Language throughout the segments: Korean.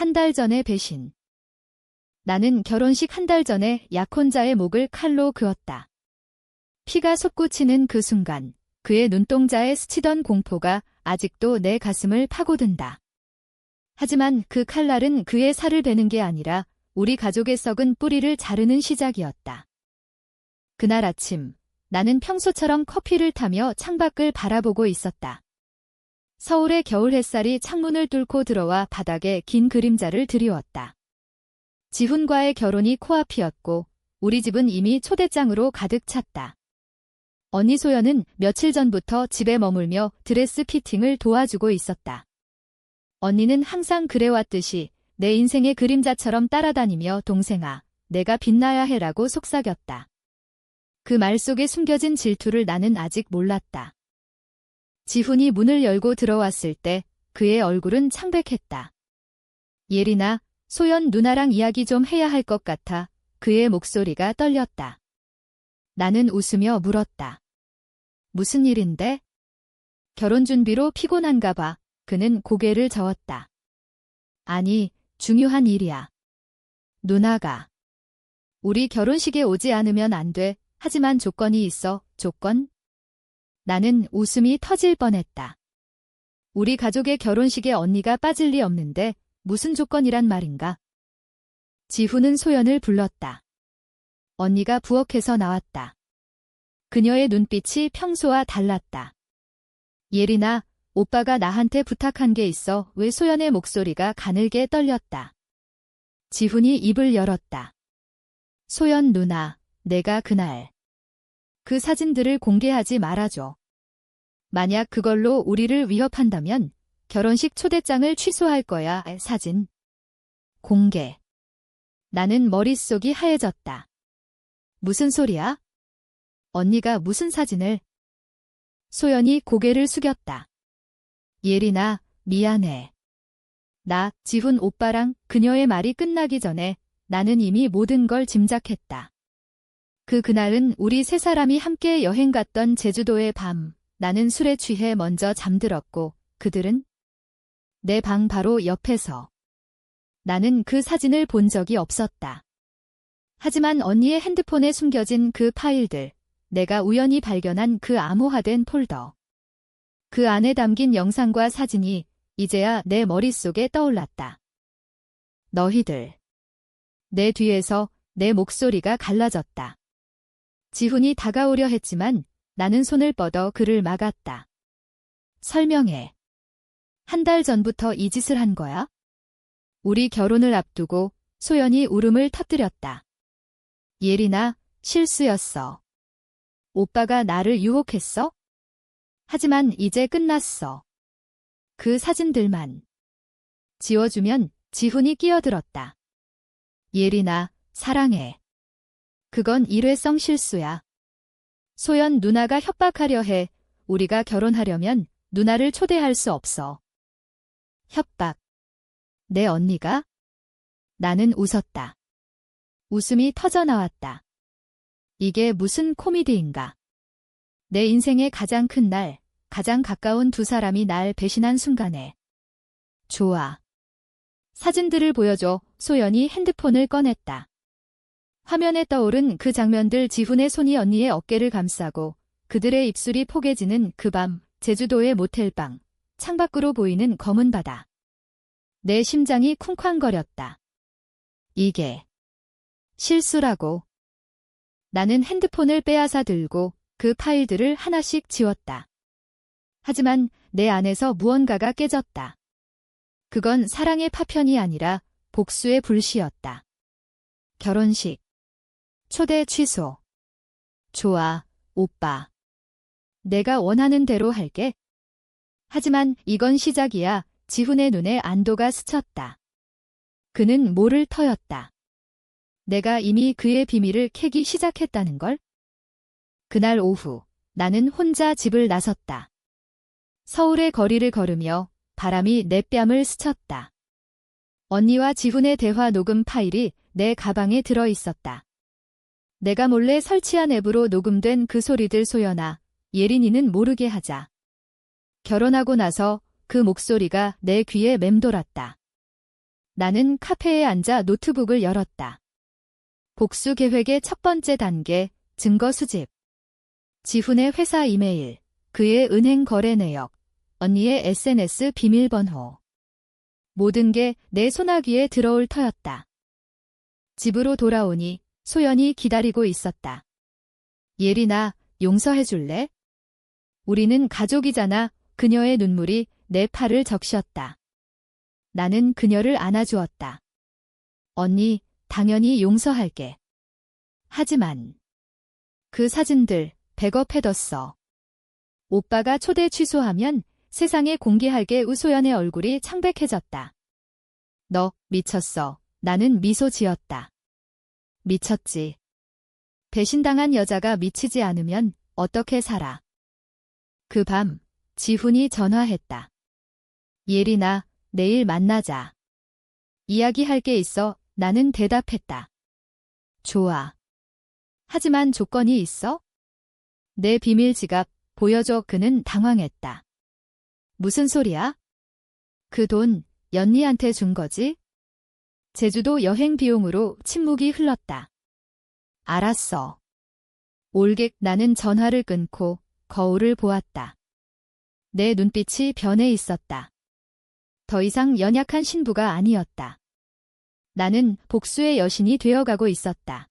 한 달 전의 배신. 나는 결혼식 한 달 전에 약혼자의 목을 칼로 그었다. 피가 솟구치는 그 순간, 그의 눈동자에 스치던 공포가 아직도 내 가슴을 파고든다. 하지만 그 칼날은 그의 살을 베는 게 아니라 우리 가족의 썩은 뿌리를 자르는 시작이었다. 그날 아침, 나는 평소처럼 커피를 타며 창밖을 바라보고 있었다. 서울의 겨울 햇살이 창문을 뚫고 들어와 바닥에 긴 그림자를 드리웠다. 지훈과의 결혼이 코앞이었고 우리 집은 이미 초대장으로 가득 찼다. 언니 소연은 며칠 전부터 집에 머물며 드레스 피팅을 도와주고 있었다. 언니는 항상 그래왔듯이 내 인생의 그림자처럼 따라다니며 동생아, 내가 빛나야 해라고 속삭였다. 그 말 속에 숨겨진 질투를 나는 아직 몰랐다. 지훈이 문을 열고 들어왔을 때 그의 얼굴은 창백했다. 예린아, 소연 누나랑 이야기 좀 해야 할 것 같아. 그의 목소리가 떨렸다. 나는 웃으며 물었다. 무슨 일인데? 결혼 준비로 피곤한가 봐. 그는 고개를 저었다. 아니, 중요한 일이야. 누나가. 우리 결혼식에 오지 않으면 안 돼. 하지만 조건이 있어. 조건? 나는 웃음이 터질 뻔했다. 우리 가족의 결혼식에 언니가 빠질 리 없는데 무슨 조건이란 말인가? 지훈은 소연을 불렀다. 언니가 부엌에서 나왔다. 그녀의 눈빛이 평소와 달랐다. 예린아, 오빠가 나한테 부탁한 게 있어. 왜? 소연의 목소리가 가늘게 떨렸다. 지훈이 입을 열었다. 소연 누나, 내가 그날 그 사진들을 공개하지 말아줘. 만약 그걸로 우리를 위협한다면 결혼식 초대장을 취소할 거야. 사진 공개. 나는 머릿속이 하얘졌다. 무슨 소리야? 언니가 무슨 사진을? 소연이 고개를 숙였다. 예린아, 미안해. 나, 지훈 오빠랑 그녀의 말이 끝나기 전에 나는 이미 모든 걸 짐작했다. 그날은 우리 세 사람이 함께 여행 갔던 제주도의 밤, 나는 술에 취해 먼저 잠들었고 그들은 내 방 바로 옆에서. 나는 그 사진을 본 적이 없었다. 하지만 언니의 핸드폰에 숨겨진 그 파일들, 내가 우연히 발견한 그 암호화된 폴더. 그 안에 담긴 영상과 사진이 이제야 내 머릿속에 떠올랐다. 너희들. 내 뒤에서 내 목소리가 갈라졌다. 지훈이 다가오려 했지만 나는 손을 뻗어 그를 막았다. 설명해. 한 달 전부터 이 짓을 한 거야? 우리 결혼을 앞두고 소연이 울음을 터뜨렸다. 예린아, 실수였어. 오빠가 나를 유혹했어? 하지만 이제 끝났어. 그 사진들만 지워주면. 지훈이 끼어들었다. 예린아, 사랑해. 그건 일회성 실수야. 소연 누나가 협박하려 해. 우리가 결혼하려면 누나를 초대할 수 없어. 협박. 내 언니가? 나는 웃었다. 웃음이 터져나왔다. 이게 무슨 코미디인가? 내 인생의 가장 큰 날, 가장 가까운 두 사람이 날 배신한 순간에. 좋아. 사진들을 보여줘. 소연이 핸드폰을 꺼냈다. 화면에 떠오른 그 장면들. 지훈의 손이 언니의 어깨를 감싸고 그들의 입술이 포개지는 그 밤, 제주도의 모텔방, 창밖으로 보이는 검은 바다. 내 심장이 쿵쾅거렸다. 이게 실수라고. 나는 핸드폰을 빼앗아 들고 그 파일들을 하나씩 지웠다. 하지만 내 안에서 무언가가 깨졌다. 그건 사랑의 파편이 아니라 복수의 불씨였다. 결혼식. 초대 취소. 좋아, 오빠. 내가 원하는 대로 할게. 하지만 이건 시작이야. 지훈의 눈에 안도가 스쳤다. 그는 모를 터였다. 내가 이미 그의 비밀을 캐기 시작했다는 걸? 그날 오후, 나는 혼자 집을 나섰다. 서울의 거리를 걸으며 바람이 내 뺨을 스쳤다. 언니와 지훈의 대화 녹음 파일이 내 가방에 들어 있었다. 내가 몰래 설치한 앱으로 녹음된 그 소리들. 소연아, 예린이는 모르게 하자. 결혼하고 나서 그 목소리가 내 귀에 맴돌았다. 나는 카페에 앉아 노트북을 열었다. 복수 계획의 첫 번째 단계, 증거 수집. 지훈의 회사 이메일, 그의 은행 거래 내역, 언니의 SNS 비밀번호. 모든 게 내 소나기에 들어올 터였다. 집으로 돌아오니 소연이 기다리고 있었다. 예린아, 용서해줄래? 우리는 가족이잖아. 그녀의 눈물이 내 팔을 적셨다. 나는 그녀를 안아주었다. 언니, 당연히 용서할게. 하지만 그 사진들 백업해뒀어. 오빠가 초대 취소하면 세상에 공개할게. 우소연의 얼굴이 창백해졌다. 너 미쳤어. 나는 미소 지었다. 미쳤지. 배신당한 여자가 미치지 않으면 어떻게 살아. 그 밤 지훈이 전화했다. 예린아, 내일 만나자. 이야기할 게 있어. 나는 대답했다. 좋아. 하지만 조건이 있어? 내 비밀 지갑 보여줘. 그는 당황했다. 무슨 소리야? 그 돈 연니한테 준 거지? 제주도 여행 비용으로 침묵이 흘렀다. 알았어. 올객. 나는 전화를 끊고 거울을 보았다. 내 눈빛이 변해 있었다. 더 이상 연약한 신부가 아니었다. 나는 복수의 여신이 되어가고 있었다.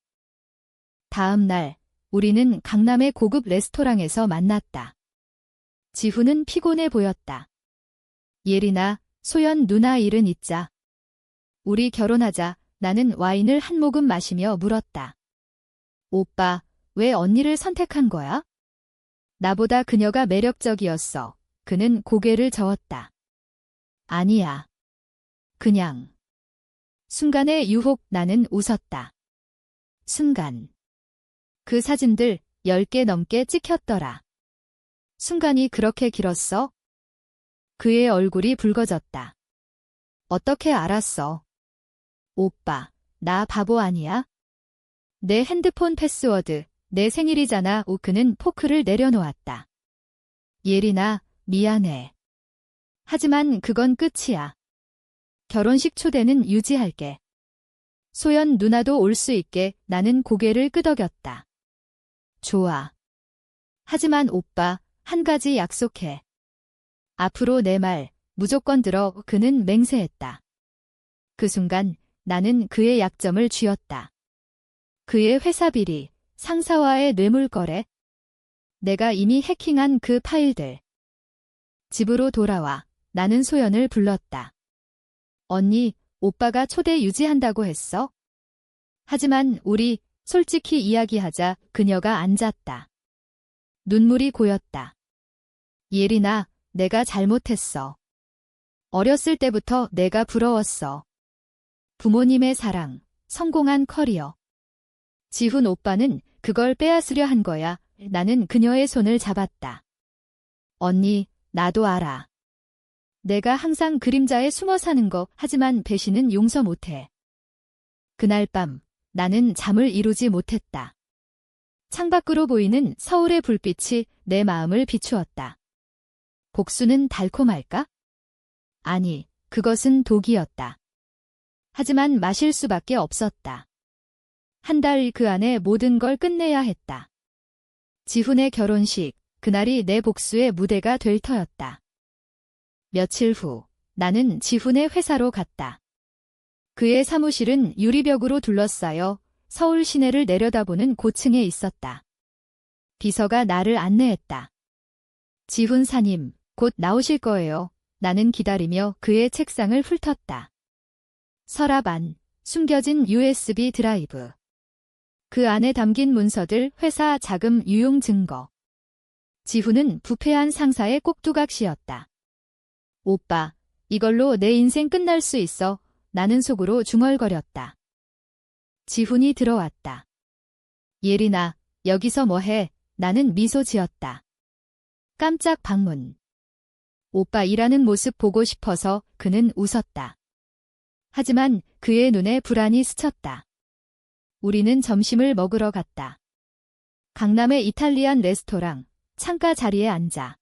다음 날 우리는 강남의 고급 레스토랑에서 만났다. 지훈은 피곤해 보였다. 예린아, 소연 누나 일은 잊자. 우리 결혼하자. 나는 와인을 한 모금 마시며 물었다. 오빠, 왜 언니를 선택한 거야? 나보다 그녀가 매력적이었어. 그는 고개를 저었다. 아니야. 그냥. 순간의 유혹. 나는 웃었다. 순간. 그 사진들 10개 넘게 찍혔더라. 순간이 그렇게 길었어? 그의 얼굴이 붉어졌다. 어떻게 알았어? 오빠, 나 바보 아니야? 내 핸드폰 패스워드, 내 생일이잖아. 그는 포크를 내려놓았다. 예린아, 미안해. 하지만 그건 끝이야. 결혼식 초대는 유지할게. 소연 누나도 올 수 있게. 나는 고개를 끄덕였다. 좋아. 하지만 오빠, 한 가지 약속해. 앞으로 내 말 무조건 들어. 그는 맹세했다. 그 순간 나는 그의 약점을 쥐었다. 그의 회사 비리, 상사와의 뇌물 거래. 내가 이미 해킹한 그 파일들. 집으로 돌아와 나는 소연을 불렀다. 언니, 오빠가 초대 유지한다고 했어? 하지만 우리 솔직히 이야기하자. 그녀가 앉았다. 눈물이 고였다. 예린아, 내가 잘못했어. 어렸을 때부터 내가 부러웠어. 부모님의 사랑, 성공한 커리어. 지훈 오빠는 그걸 빼앗으려 한 거야. 나는 그녀의 손을 잡았다. 언니, 나도 알아. 내가 항상 그림자에 숨어 사는 거. 하지만 배신은 용서 못해. 그날 밤 나는 잠을 이루지 못했다. 창밖으로 보이는 서울의 불빛이 내 마음을 비추었다. 복수는 달콤할까? 아니, 그것은 독이었다. 하지만 마실 수밖에 없었다. 한 달 그 안에 모든 걸 끝내야 했다. 지훈의 결혼식, 그날이 내 복수의 무대가 될 터였다. 며칠 후, 나는 지훈의 회사로 갔다. 그의 사무실은 유리벽으로 둘러싸여 서울 시내를 내려다보는 고층에 있었다. 비서가 나를 안내했다. 지훈 사님, 곧 나오실 거예요. 나는 기다리며 그의 책상을 훑었다. 서랍 안, 숨겨진 USB 드라이브. 그 안에 담긴 문서들, 회사 자금 유용 증거. 지훈은 부패한 상사의 꼭두각시였다. 오빠, 이걸로 내 인생 끝날 수 있어. 나는 속으로 중얼거렸다. 지훈이 들어왔다. 예린아, 여기서 뭐해? 나는 미소 지었다. 깜짝 방문. 오빠 일하는 모습 보고 싶어서. 그는 웃었다. 하지만 그의 눈에 불안이 스쳤다. 우리는 점심을 먹으러 갔다. 강남의 이탈리안 레스토랑, 창가 자리에 앉아.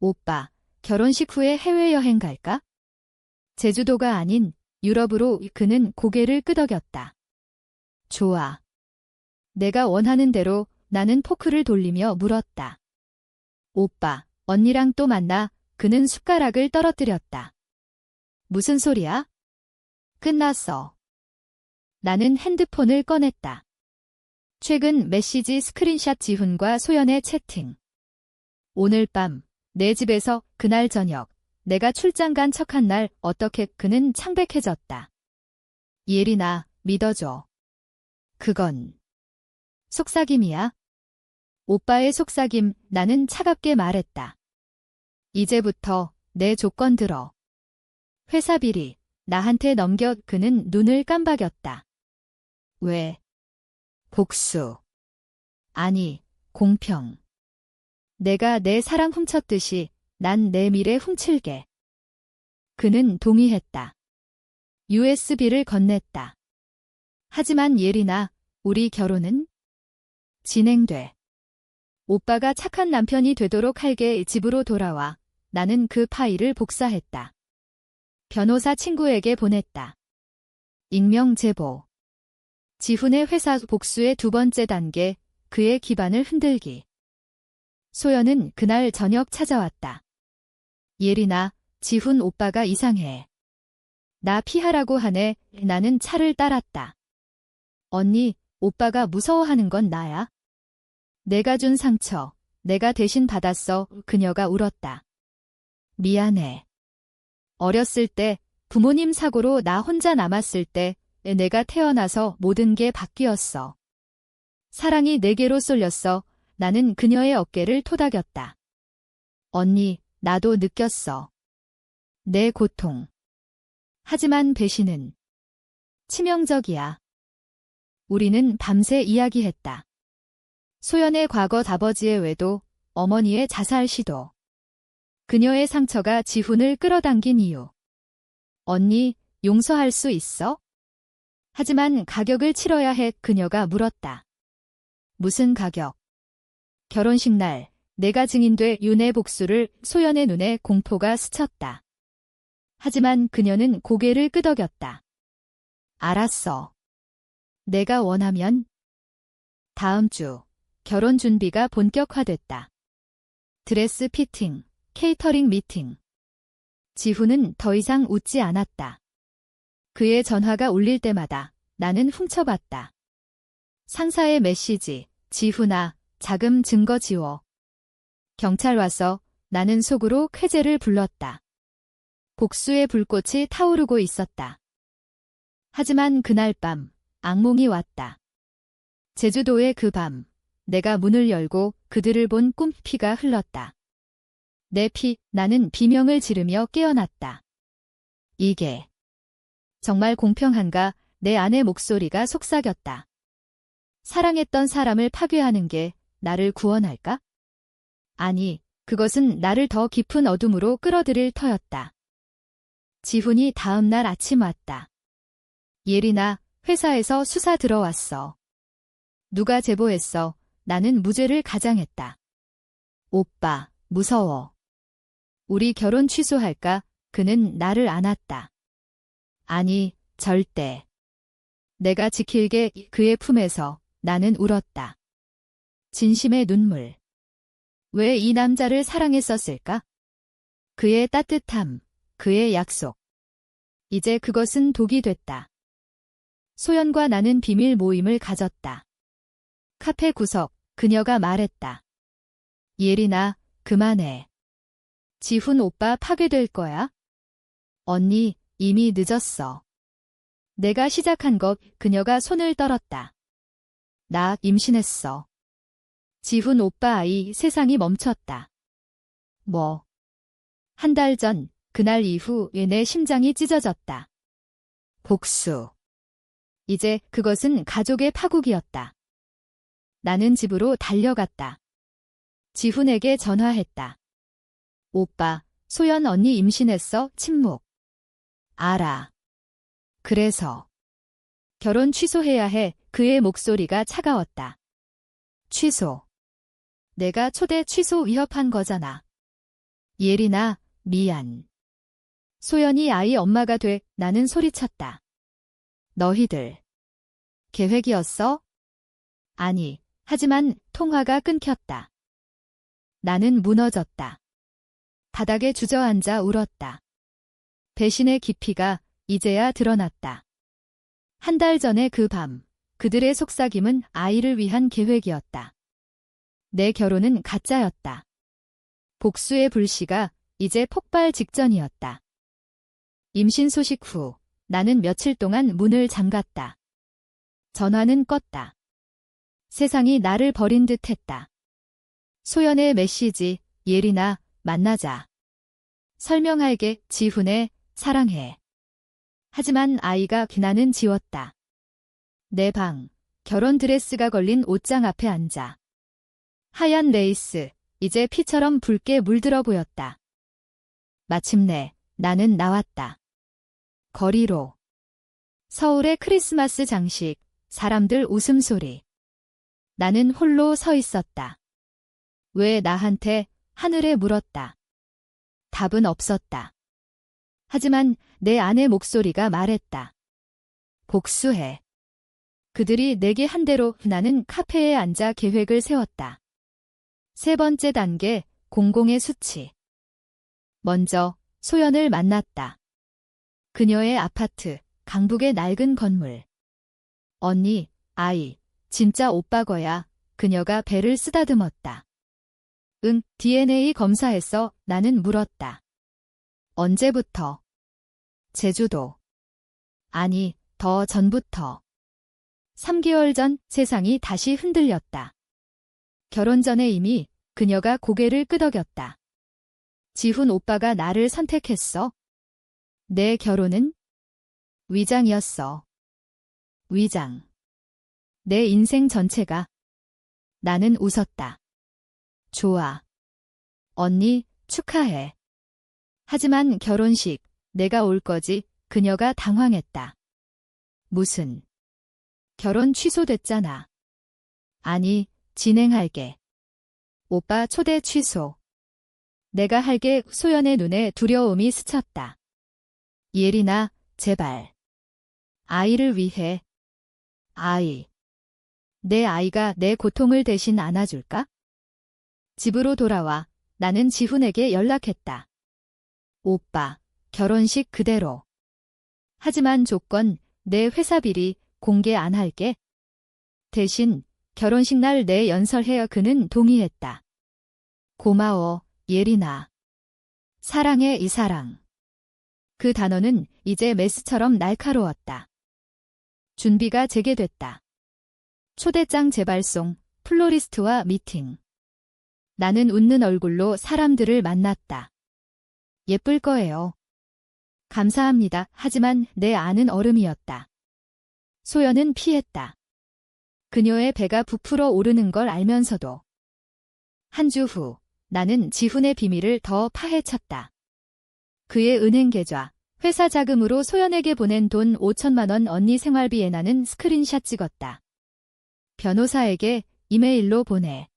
오빠, 결혼식 후에 해외여행 갈까? 제주도가 아닌 유럽으로 그는 고개를 끄덕였다. 좋아. 내가 원하는 대로 나는 포크를 돌리며 물었다. 오빠, 언니랑 또 만나? 그는 숟가락을 떨어뜨렸다. 무슨 소리야? 끝났어. 나는 핸드폰을 꺼냈다. 최근 메시지 스크린샷 지훈과 소연의 채팅. 오늘 밤, 내 집에서 그날 저녁, 내가 출장 간 척한 날 어떻게 그는 창백해졌다. 예린아, 믿어줘. 그건 속삭임이야. 오빠의 속삭임, 나는 차갑게 말했다. 이제부터 내 조건 들어. 회사 비리, 나한테 넘겨. 그는 눈을 깜박였다. 왜? 복수. 아니, 공평. 내가 내 사랑 훔쳤듯이 난 내 미래 훔칠게. 그는 동의했다. USB를 건넸다. 하지만 예린아, 우리 결혼은 진행돼. 오빠가 착한 남편이 되도록 할게. 집으로 돌아와. 나는 그 파일을 복사했다. 변호사 친구에게 보냈다. 익명 제보. 지훈의 회사 복수의 두 번째 단계, 그의 기반을 흔들기. 소연은 그날 저녁 찾아왔다. 예린아, 지훈 오빠가 이상해. 나 피하라고 하네. 나는 차를 따랐다. 언니, 오빠가 무서워하는 건 나야. 내가 준 상처, 내가 대신 받았어. 그녀가 울었다. 미안해. 어렸을 때, 부모님 사고로 나 혼자 남았을 때, 내가 태어나서 모든 게 바뀌었어. 사랑이 내게로 쏠렸어. 나는 그녀의 어깨를 토닥였다. 언니, 나도 느꼈어. 내 고통. 하지만 배신은 치명적이야. 우리는 밤새 이야기했다. 소연의 과거, 아버지의 외도, 어머니의 자살 시도. 그녀의 상처가 지훈을 끌어당긴 이유. 언니, 용서할 수 있어? 하지만 가격을 치러야 해. 그녀가 물었다. 무슨 가격? 결혼식 날, 내가 증인돼 윤의 복수를. 소연의 눈에 공포가 스쳤다. 하지만 그녀는 고개를 끄덕였다. 알았어. 내가 원하면. 다음 주, 결혼 준비가 본격화됐다. 드레스 피팅, 케이터링 미팅. 지훈은 더 이상 웃지 않았다. 그의 전화가 울릴 때마다 나는 훔쳐봤다. 상사의 메시지, 지훈아, 자금 증거 지워. 경찰 와서. 나는 속으로 쾌재를 불렀다. 복수의 불꽃이 타오르고 있었다. 하지만 그날 밤, 악몽이 왔다. 제주도의 그 밤, 내가 문을 열고 그들을 본 꿈. 피가 흘렀다. 내 피. 나는 비명을 지르며 깨어났다. 이게 정말 공평한가? 내 안의 목소리가 속삭였다. 사랑했던 사람을 파괴하는 게 나를 구원할까? 아니, 그것은 나를 더 깊은 어둠으로 끌어들일 터였다. 지훈이 다음 날 아침 왔다. 예린아, 회사에서 수사 들어왔어. 누가 제보했어? 나는 무죄를 가장했다. 오빠, 무서워. 우리 결혼 취소할까? 그는 나를 안았다. 아니, 절대. 내가 지킬게. 그의 품에서 나는 울었다. 진심의 눈물. 왜 이 남자를 사랑했었을까? 그의 따뜻함, 그의 약속. 이제 그것은 독이 됐다. 소연과 나는 비밀 모임을 가졌다. 카페 구석, 그녀가 말했다. 예린아, 그만해. 지훈 오빠 파괴될 거야? 언니, 이미 늦었어. 내가 시작한 것. 그녀가 손을 떨었다. 나 임신했어. 지훈 오빠 아이. 세상이 멈췄다. 뭐? 한 달 전, 그날 이후 내 심장이 찢어졌다. 복수. 이제 그것은 가족의 파국이었다. 나는 집으로 달려갔다. 지훈에게 전화했다. 오빠, 소연 언니 임신했어. 침묵. 알아. 그래서 결혼 취소해야 해. 그의 목소리가 차가웠다. 취소. 내가 초대 취소 위협한 거잖아. 예린아, 미안. 소연이 아이 엄마가 돼 나는 소리쳤다. 너희들 계획이었어? 아니, 하지만 통화가 끊겼다. 나는 무너졌다. 바닥에 주저앉아 울었다. 배신의 깊이가 이제야 드러났다. 한 달 전의 그 밤, 그들의 속삭임은 아이를 위한 계획이었다. 내 결혼은 가짜였다. 복수의 불씨가 이제 폭발 직전이었다. 임신 소식 후 나는 며칠 동안 문을 잠갔다. 전화는 껐다. 세상이 나를 버린 듯 했다. 소연의 메시지, 예린아, 만나자. 설명할게, 지훈의, 사랑해. 하지만 아이가 나는 지웠다. 내 방, 결혼 드레스가 걸린 옷장 앞에 앉아. 하얀 레이스, 이제 피처럼 붉게 물들어 보였다. 마침내 나는 나왔다. 거리로. 서울의 크리스마스 장식, 사람들 웃음소리. 나는 홀로 서 있었다. 왜 나한테 하늘에 물었다. 답은 없었다. 하지만 내 안의 목소리가 말했다. 복수해. 그들이 내게 한 대로 나는 카페에 앉아 계획을 세웠다. 세 번째 단계, 공공의 수치. 먼저 소연을 만났다. 그녀의 아파트, 강북의 낡은 건물. 언니, 아이, 진짜 오빠 거야. 그녀가 배를 쓰다듬었다. 응, DNA 검사했어. 나는 물었다. 언제부터? 제주도. 아니, 더 전부터. 3개월 전 세상이 다시 흔들렸다. 결혼 전에 이미 그녀가 고개를 끄덕였다. 지훈 오빠가 나를 선택했어. 내 결혼은 위장이었어. 위장. 내 인생 전체가. 나는 웃었다. 좋아. 언니, 축하해. 하지만 결혼식, 내가 올 거지. 그녀가 당황했다. 무슨? 결혼 취소됐잖아. 아니, 진행할게. 오빠 초대 취소. 내가 할게. 소연의 눈에 두려움이 스쳤다. 예린아, 제발. 아이를 위해. 아이. 내 아이가 내 고통을 대신 안아줄까? 집으로 돌아와 나는 지훈에게 연락했다. 오빠, 결혼식 그대로. 하지만 조건, 내 회사 비리 공개 안 할게. 대신 결혼식 날 내 연설해. 그는 동의했다. 고마워, 예린아. 사랑해. 이 사랑. 그 단어는 이제 메스처럼 날카로웠다. 준비가 재개됐다. 초대장 재발송, 플로리스트와 미팅. 나는 웃는 얼굴로 사람들을 만났다. 예쁠 거예요. 감사합니다. 하지만 내 안은 얼음이었다. 소연은 피했다. 그녀의 배가 부풀어 오르는 걸 알면서도. 한 주 후, 나는 지훈의 비밀을 더 파헤쳤다. 그의 은행 계좌, 회사 자금으로 소연에게 보낸 돈 5천만 원 언니 생활비에 나는 스크린샷 찍었다. 변호사에게 이메일로 보내.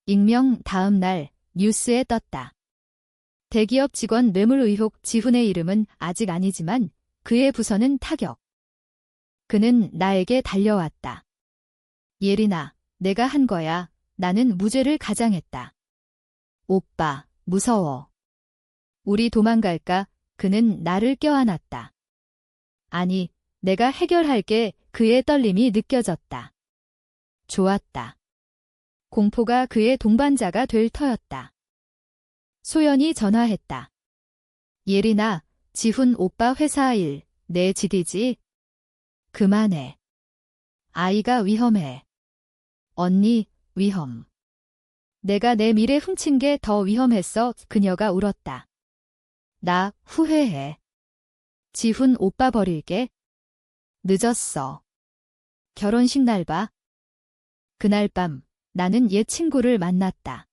익명 다음 날 뉴스에 떴다. 대기업 직원 뇌물 의혹. 지훈의 이름은 아직 아니지만 그의 부서는 타격. 그는 나에게 달려왔다. 예린아, 내가 한 거야. 나는 무죄를 가장했다. 오빠, 무서워. 우리 도망갈까? 그는 나를 껴안았다. 아니, 내가 해결할게. 그의 떨림이 느껴졌다. 좋았다. 공포가 그의 동반자가 될 터였다. 소연이 전화했다. 예린아, 지훈 오빠 회사 일, 내 지디지? 그만해. 아이가 위험해. 언니, 위험. 내가 내 미래 훔친 게 더 위험했어. 그녀가 울었다. 나 후회해. 지훈 오빠 버릴게. 늦었어. 결혼식 날 봐. 그날 밤 나는 옛 친구를 만났다.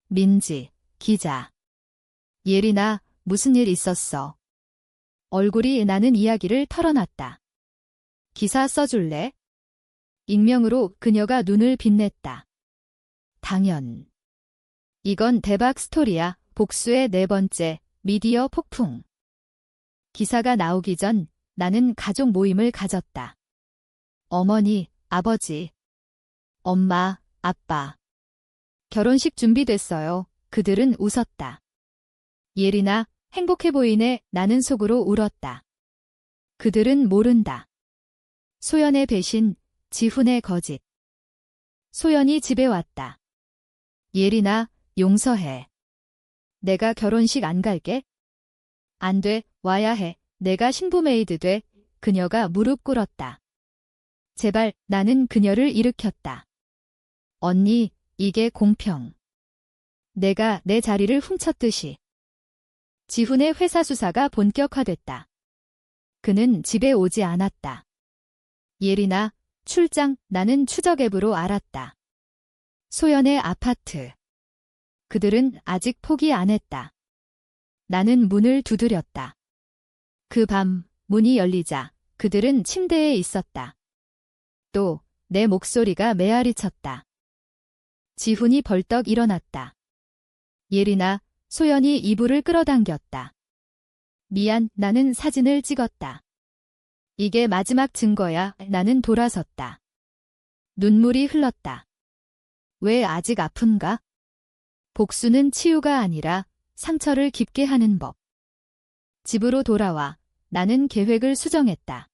민지, 기자. 예린아, 무슨 일 있었어? 얼굴이 나는 이야기를 털어놨다. 기사 써줄래? 익명으로 그녀가 눈을 빛냈다. 당연. 이건 대박 스토리야. 복수의 네 번째, 미디어 폭풍. 기사가 나오기 전 나는 가족 모임을 가졌다. 어머니, 아버지, 엄마, 아빠. 결혼식 준비됐어요. 그들은 웃었다. 예린아, 행복해 보이네. 나는 속으로 울었다. 그들은 모른다. 소연의 배신, 지훈의 거짓. 소연이 집에 왔다. 예린아, 용서해. 내가 결혼식 안 갈게? 안 돼, 와야 해. 내가 신부메이드 돼. 그녀가 무릎 꿇었다. 제발, 나는 그녀를 일으켰다. 언니, 이게 공평. 내가 내 자리를 훔쳤듯이. 지훈의 회사 수사가 본격화됐다. 그는 집에 오지 않았다. 예린아, 출장, 나는 추적 앱으로 알았다. 소연의 아파트. 그들은 아직 포기 안 했다. 나는 문을 두드렸다. 그 밤, 문이 열리자 그들은 침대에 있었다. 또, 내 목소리가 메아리 쳤다. 지훈이 벌떡 일어났다. 예린아, 소연이 이불을 끌어당겼다. 미안, 나는 사진을 찍었다. 이게 마지막 증거야. 나는 돌아섰다. 눈물이 흘렀다. 왜 아직 아픈가? 복수는 치유가 아니라 상처를 깊게 하는 법. 집으로 돌아와 나는 계획을 수정했다.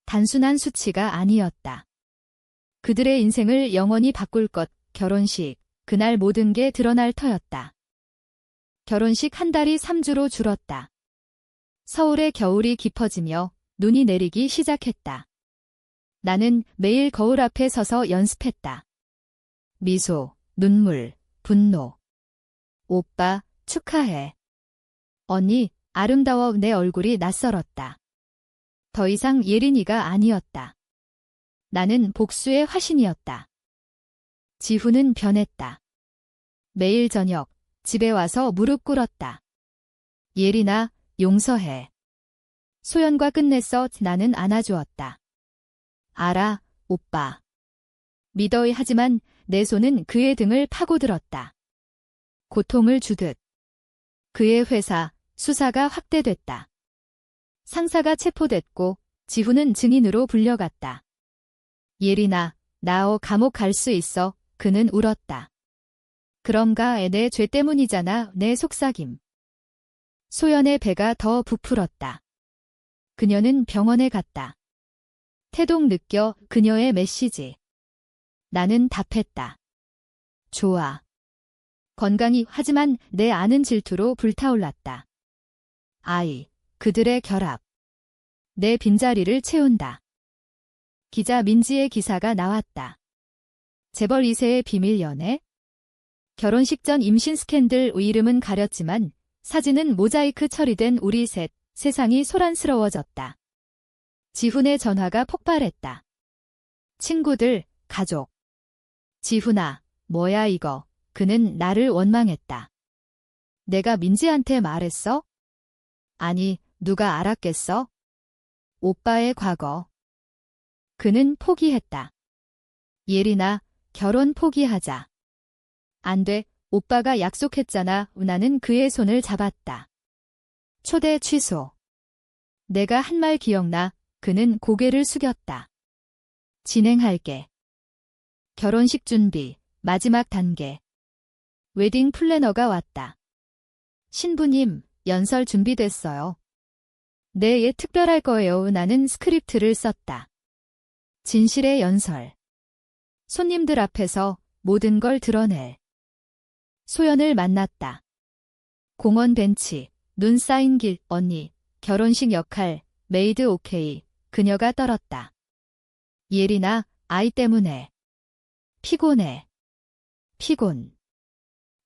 단순한 수치가 아니었다. 그들의 인생을 영원히 바꿀 것, 결혼식, 그날 모든 게 드러날 터였다. 결혼식 한 달이 3주로 줄었다. 서울의 겨울이 깊어지며 눈이 내리기 시작했다. 나는 매일 거울 앞에 서서 연습했다. 미소, 눈물, 분노. 오빠, 축하해. 언니, 아름다워. 내 얼굴이 낯설었다. 더 이상 예린이가 아니었다. 나는 복수의 화신이었다. 지훈은 변했다. 매일 저녁, 집에 와서 무릎 꿇었다. 예린아, 용서해. 소연과 끝냈어. 나는 안아주었다. 알아, 오빠. 믿어야 하지만 내 손은 그의 등을 파고들었다. 고통을 주듯. 그의 회사, 수사가 확대됐다. 상사가 체포됐고 지훈은 증인으로 불려갔다. 예린아, 나오 감옥 갈 수 있어. 그는 울었다. 그런가, 내 죄 때문이잖아. 내 속삭임. 소연의 배가 더 부풀었다. 그녀는 병원에 갔다. 태동 느껴. 그녀의 메시지. 나는 답했다. 좋아. 건강히. 하지만 내 아는 질투로 불타올랐다. 아이, 그들의 결합. 내 빈자리를 채운다. 기자 민지의 기사가 나왔다. 재벌 2세의 비밀 연애? 결혼식 전 임신 스캔들. 이름은 가렸지만 사진은 모자이크 처리된 우리 셋. 세상이 소란스러워졌다. 지훈의 전화가 폭발했다. 친구들, 가족. 지훈아, 뭐야 이거. 그는 나를 원망했다. 내가 민지한테 말했어? 아니, 누가 알았겠어? 오빠의 과거. 그는 포기했다. 예린아, 결혼 포기하자. 안 돼, 오빠가 약속했잖아. 나는 그의 손을 잡았다. 초대 취소. 내가 한 말 기억나. 그는 고개를 숙였다. 진행할게. 결혼식 준비, 마지막 단계. 웨딩 플래너가 왔다. 신부님, 연설 준비됐어요. 네, 특별할 거예요. 나는 스크립트를 썼다. 진실의 연설. 손님들 앞에서 모든 걸 드러낼. 소연을 만났다. 공원 벤치, 눈 쌓인 길. 언니, 결혼식 역할, 메이드 오케이. 그녀가 떨었다. 예린아, 아이 때문에. 피곤해. 피곤.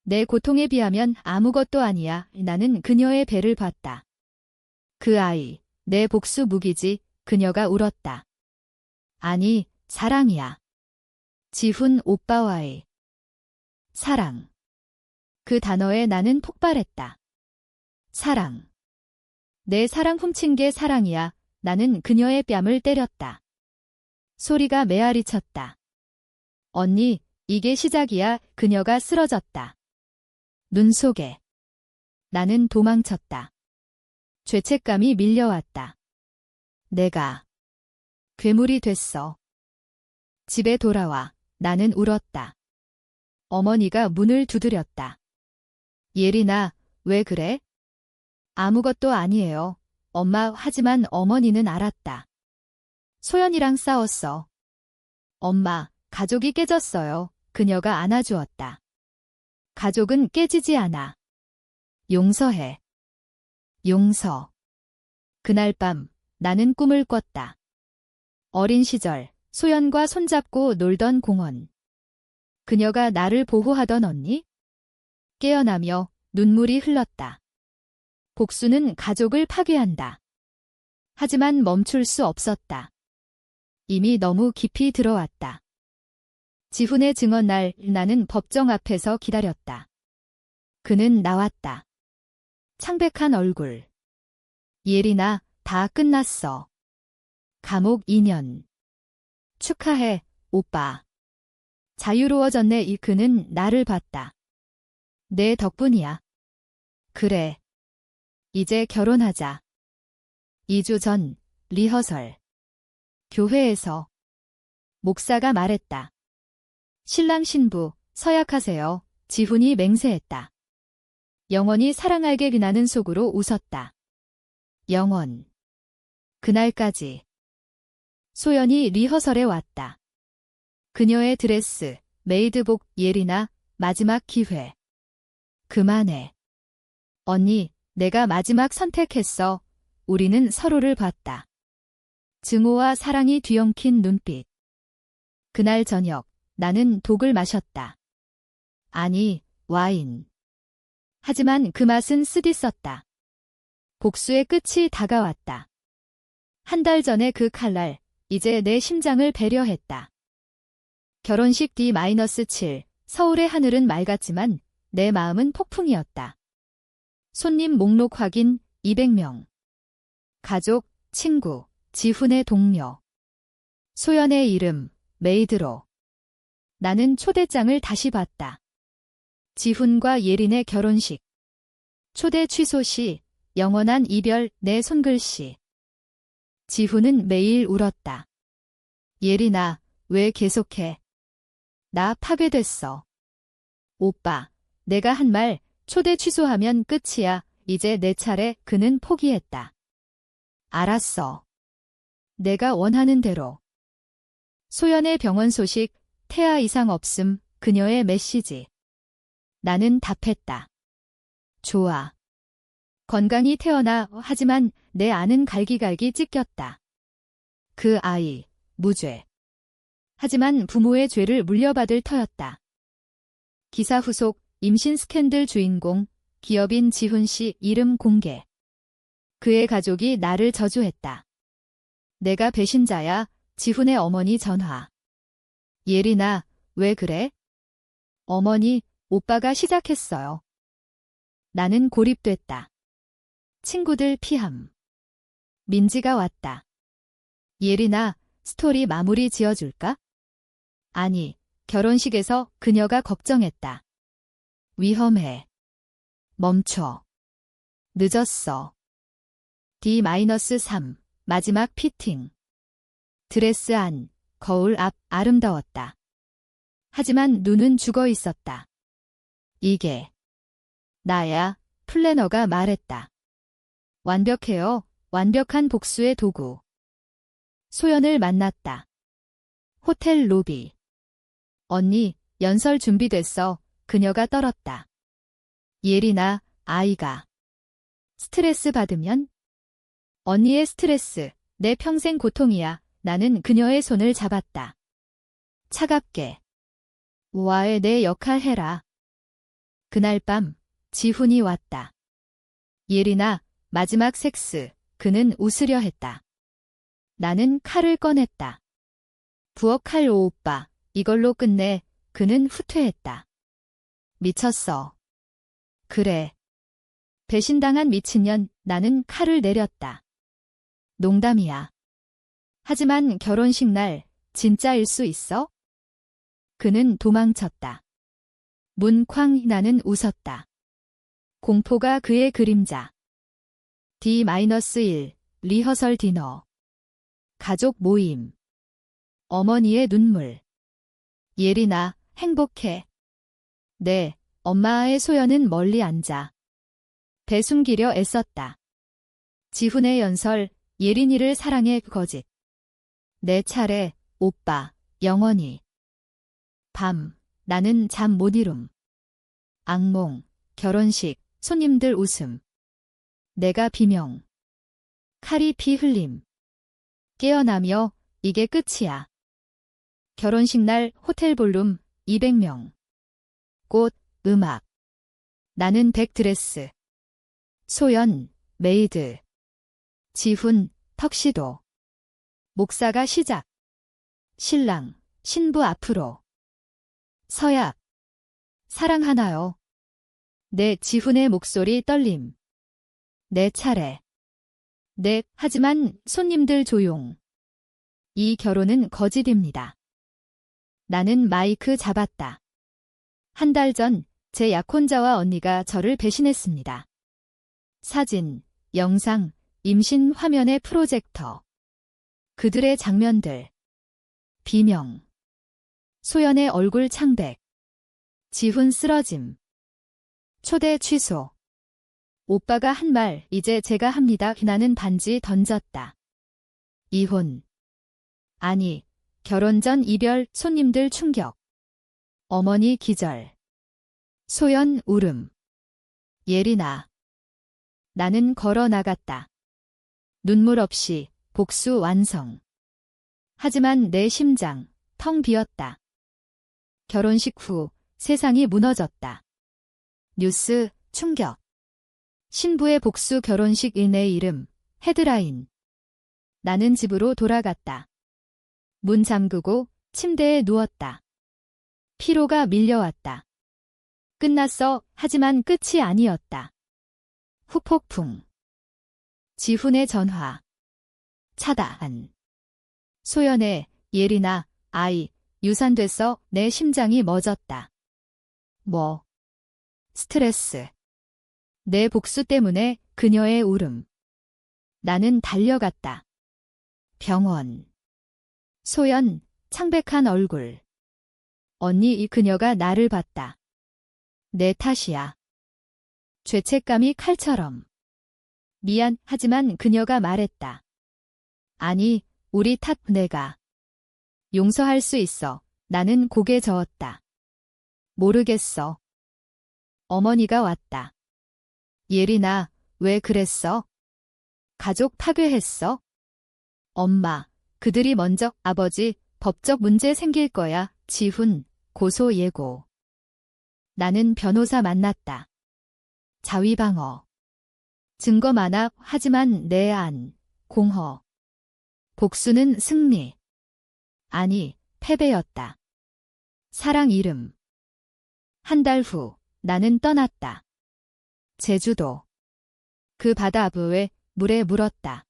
내 고통에 비하면 아무것도 아니야. 나는 그녀의 배를 봤다. 그 아이, 내 복수 무기지. 그녀가 울었다. 아니, 사랑이야. 지훈 오빠와의 사랑. 그 단어에 나는 폭발했다. 사랑. 내 사랑 훔친 게 사랑이야. 나는 그녀의 뺨을 때렸다. 소리가 메아리 쳤다. 언니, 이게 시작이야. 그녀가 쓰러졌다. 눈 속에. 나는 도망쳤다. 죄책감이 밀려왔다. 내가 괴물이 됐어. 집에 돌아와 나는 울었다. 어머니가 문을 두드렸다. 예린아, 왜 그래? 아무것도 아니에요. 엄마. 하지만 어머니는 알았다. 소연이랑 싸웠어. 엄마, 가족이 깨졌어요. 그녀가 안아주었다. 가족은 깨지지 않아. 용서해. 용서. 그날 밤 나는 꿈을 꿨다. 어린 시절 소연과 손잡고 놀던 공원. 그녀가 나를 보호하던 언니? 깨어나며 눈물이 흘렀다. 복수는 가족을 파괴한다. 하지만 멈출 수 없었다. 이미 너무 깊이 들어왔다. 지훈의 증언 날 나는 법정 앞에서 기다렸다. 그는 나왔다. 창백한 얼굴. 예린아, 다 끝났어. 감옥 2년. 축하해, 오빠. 자유로워졌네. 그는 나를 봤다. 내 덕분이야. 그래. 이제 결혼하자. 2주 전, 리허설. 교회에서. 목사가 말했다. 신랑 신부, 서약하세요. 지훈이 맹세했다. 영원히 사랑하게. 나는 속으로 웃었다. 영원. 그날까지. 소연이 리허설에 왔다. 그녀의 드레스, 메이드복. 예린아, 마지막 기회. 그만해. 언니, 내가 마지막 선택했어. 우리는 서로를 봤다. 증오와 사랑이 뒤엉킨 눈빛. 그날 저녁 나는 독을 마셨다. 아니, 와인. 하지만 그 맛은 쓰디썼다. 복수의 끝이 다가왔다. 한 달 전의 그 칼날, 이제 내 심장을 배려했다. 결혼식 D-7, 서울의 하늘은 맑았지만 내 마음은 폭풍이었다. 손님 목록 확인 200명. 가족, 친구, 지훈의 동료. 소연의 이름, 메이드로. 나는 초대장을 다시 봤다. 지훈과 예린의 결혼식. 초대 취소 시, 영원한 이별. 내 손글씨. 지훈은 매일 울었다. 예린아, 왜 계속해? 나 파괴됐어. 오빠, 내가 한 말, 초대 취소하면 끝이야. 이제 내 차례. 그는 포기했다. 알았어. 내가 원하는 대로. 소연의 병원 소식, 태아 이상 없음. 그녀의 메시지. 나는 답했다. 좋아. 건강히 태어나. 하지만 내 안은 갈기갈기 찢겼다. 그 아이, 무죄. 하지만 부모의 죄를 물려받을 터였다. 기사 후속, 임신 스캔들 주인공, 기업인 지훈 씨 이름 공개. 그의 가족이 나를 저주했다. 내가 배신자야. 지훈의 어머니 전화. 예린아, 왜 그래? 어머니, 오빠가 시작했어요. 나는 고립됐다. 친구들 피함. 민지가 왔다. 예린아, 스토리 마무리 지어줄까? 아니, 결혼식에서 그녀가 걱정했다. 위험해. 멈춰. 늦었어. D-3, 마지막 피팅. 드레스 안, 거울 앞 아름다웠다. 하지만 눈은 죽어 있었다. 이게 나야, 플래너가 말했다. 완벽해요. 완벽한 복수의 도구. 소연을 만났다. 호텔 로비. 언니, 연설 준비됐어. 그녀가 떨었다. 예린아, 아이가 스트레스 받으면? 언니의 스트레스, 내 평생 고통이야. 나는 그녀의 손을 잡았다. 차갑게. 우아해. 내 역할 해라. 그날 밤, 지훈이 왔다. 예린아, 마지막 섹스. 그는 웃으려 했다. 나는 칼을 꺼냈다. 부엌 칼. 오 오빠, 이걸로 끝내. 그는 후퇴했다. 미쳤어. 그래. 배신당한 미친년. 나는 칼을 내렸다. 농담이야. 하지만 결혼식 날 진짜일 수 있어? 그는 도망쳤다. 문 쾅. 나는 웃었다. 공포가 그의 그림자. D-1 리허설 디너. 가족 모임. 어머니의 눈물. 예린아, 행복해. 네, 엄마의 소연은 멀리 앉아. 배 숨기려 애썼다. 지훈의 연설, 예린이를 사랑해 거짓. 내 차례, 오빠, 영원히. 밤, 나는 잠 못 이룸. 악몽, 결혼식, 손님들 웃음. 내가 비명. 칼이 피 흘림. 깨어나며 이게 끝이야. 결혼식 날 호텔 볼룸 200명. 꽃, 음악. 나는 백드레스. 소연, 메이드. 지훈, 턱시도. 목사가 시작. 신랑, 신부 앞으로. 서약. 사랑하나요? 내 지훈의 목소리 떨림. 내 차례. 네, 하지만 손님들 조용. 이 결혼은 거짓입니다. 나는 마이크 잡았다. 한 달 전 제 약혼자와 언니가 저를 배신했습니다. 사진, 영상, 임신 화면의 프로젝터. 그들의 장면들. 비명. 소연의 얼굴 창백. 지훈 쓰러짐. 초대 취소. 오빠가 한 말, 이제 제가 합니다. 나는 반지 던졌다. 이혼. 아니, 결혼 전 이별, 손님들 충격. 어머니 기절. 소연 울음. 예린아. 나는 걸어 나갔다. 눈물 없이 복수 완성. 하지만 내 심장 텅 비었다. 결혼식 후 세상이 무너졌다. 뉴스 충격. 신부의 복수 결혼식 내 이름 헤드라인. 나는 집으로 돌아갔다. 문 잠그고 침대에 누웠다. 피로가 밀려왔다. 끝났어. 하지만 끝이 아니었다. 후폭풍. 지훈의 전화. 차단. 소연의 예린아, 아이, 유산됐어. 내 심장이 멎었다. 뭐? 스트레스. 내 복수 때문에 그녀의 울음. 나는 달려갔다. 병원. 소연, 창백한 얼굴. 언니, 이 그녀가 나를 봤다. 내 탓이야. 죄책감이 칼처럼. 미안, 하지만 그녀가 말했다. 아니, 우리 탓. 내가. 용서할 수 있어. 나는 고개 저었다. 모르겠어. 어머니가 왔다. 예린아, 왜 그랬어? 가족 파괴했어? 엄마, 그들이 먼저. 아버지, 법적 문제 생길 거야. 지훈, 고소 예고. 나는 변호사 만났다. 자위방어. 증거 많아. 하지만 내 안. 공허. 복수는 승리. 아니, 패배였다. 사랑 이름. 한 달 후, 나는 떠났다. 제주도. 그 바다 앞의 물에 물었다.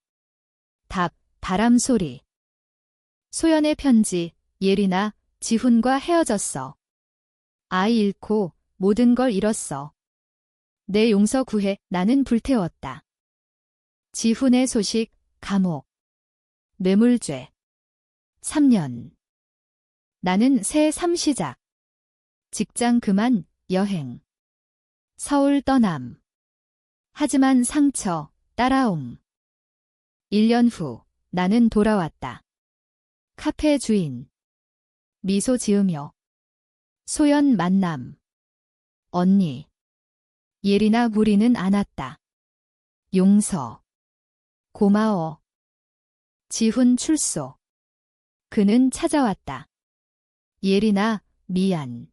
답, 바람 소리. 소연의 편지. 예린아, 지훈과 헤어졌어. 아이 잃고 모든 걸 잃었어. 내 용서 구해. 나는 불태웠다. 지훈의 소식. 감옥. 뇌물죄. 3년. 나는 새 삶 시작. 직장 그만, 여행. 서울 떠남. 하지만 상처, 따라옴. 1년 후, 나는 돌아왔다. 카페 주인. 미소 지으며. 소연 만남. 언니. 예린아, 우리는 안았다. 용서. 고마워. 지훈 출소. 그는 찾아왔다. 예린아, 미안.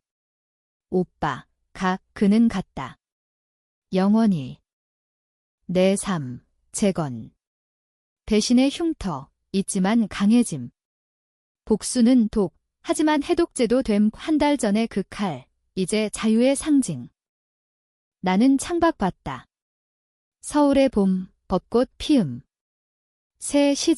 오빠, 가. 그는 갔다. 영원히. 내 삶, 재건. 배신의 흉터, 있지만 강해짐. 복수는 독, 하지만 해독제도 됨. 한 달 전의 그 칼, 이제 자유의 상징. 나는 창밖 봤다. 서울의 봄, 벚꽃 피음. 새 시작.